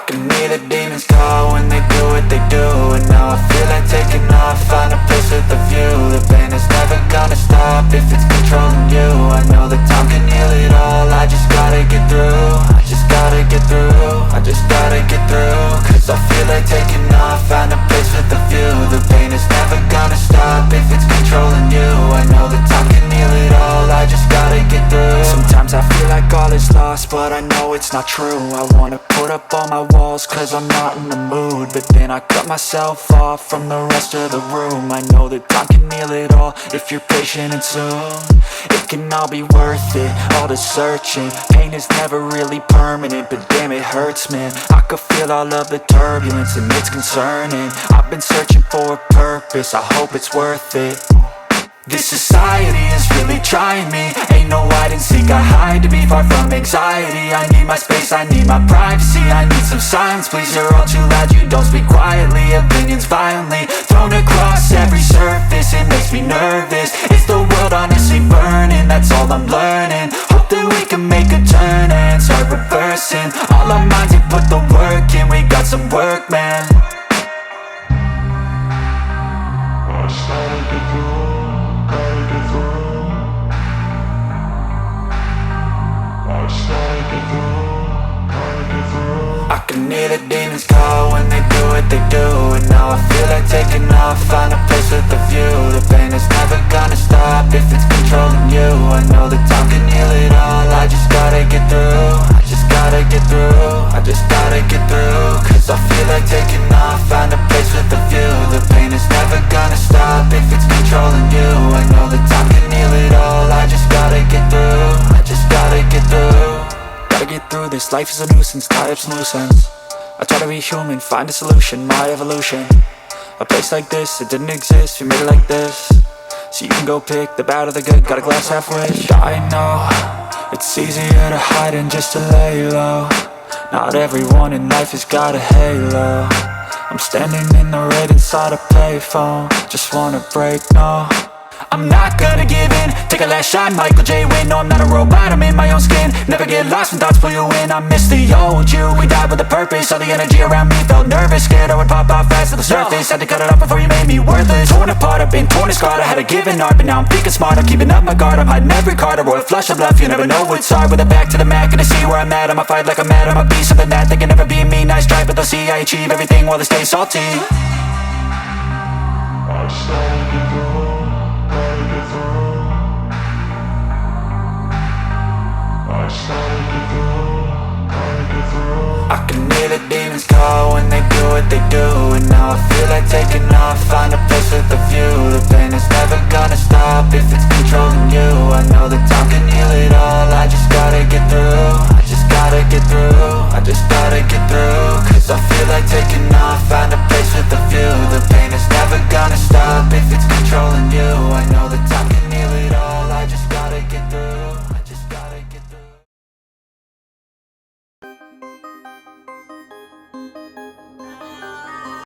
can hear the demons call when they do what they do. And now I feel like taking off, find a place with a view. The pain is never gonna stop if it's controlling you. I know that time can heal it all, I just gotta get through. I just gotta get through, I just gotta get through. Cause I feel like taking off, find a place with a view. The pain is never gonna stop if it's controlling you. I know that time can heal it all, I just gotta get through. Sometimes I feel like all is lost, but I know it's not true. I wanna put up all my walls cause I'm not in the mood, but then I cut myself off from the rest of the room. I know that time can heal it all if you're patient and soon it can all be worth it, all the searching. Pain is never really permanent, but damn it hurts, man. I could feel all of the turbulence and it's concerning. I've been searching for a purpose, I hope it's worth it. This society is really trying me. Ain't no hide and seek, I hide to be far from anxiety. I need my space, I need my privacy. I need some silence, please, you're all too loud. You don't speak quietly, opinions violently thrown across every surface. It makes me nervous, is the world honestly burning? That's all I'm learning. Hope that we can make a turn and start reversing all our minds and put the work in. We got some work, man. I can hear the demons call when they do what they do. And now I feel like taking off, find a place with a view. The pain is never gonna stop if it's controlling you. I know that time can heal it all, I just gotta get through. I just gotta get through, I just gotta get through. Cause I feel like taking off, find a place with a view. The pain is never gonna stop if it's controlling you. I know that time can heal it all, I just gotta get through. I just gotta get through. Gotta get through this, life is a nuisance, tie up some loose ends. I try to be human, find a solution, my evolution. A place like this, it didn't exist, we made it like this. So you can go pick the bad or the good, got a glass half wish. I know, it's easier to hide than just to lay low. Not everyone in life has got a halo. I'm standing in the red inside a payphone, just wanna break, no. I'm not gonna give in, take a last shot, Michael J. Win. No, I'm not a robot, I'm in my own skin. Never get lost when thoughts pull you in. I miss the old you, we died with a purpose. All the energy around me felt nervous, scared I would pop out fast to the surface. Had to cut it off before you made me worthless. Torn apart, I've been torn and scarred. I had a given art, but now I'm thinking smart. I'm keeping up my guard, I'm hiding every card. A royal flush of bluff, you never know what's hard. With a back to the mat, gonna see where I'm at. I'ma fight like I'm mad, I'ma be something that they can never be me. Nice try, but they'll see I achieve everything while they stay salty. I started to go. I can hear the demons call when they do what they do. And now I feel like taking off, find a place with a view. The pain is never gonna stop if it's controlling you. I know that time can heal it all, I just gotta get through. I just gotta get through, I just gotta get through. Cause I feel like taking off, find a place with a view. The pain is never gonna stop if it's controlling you. I know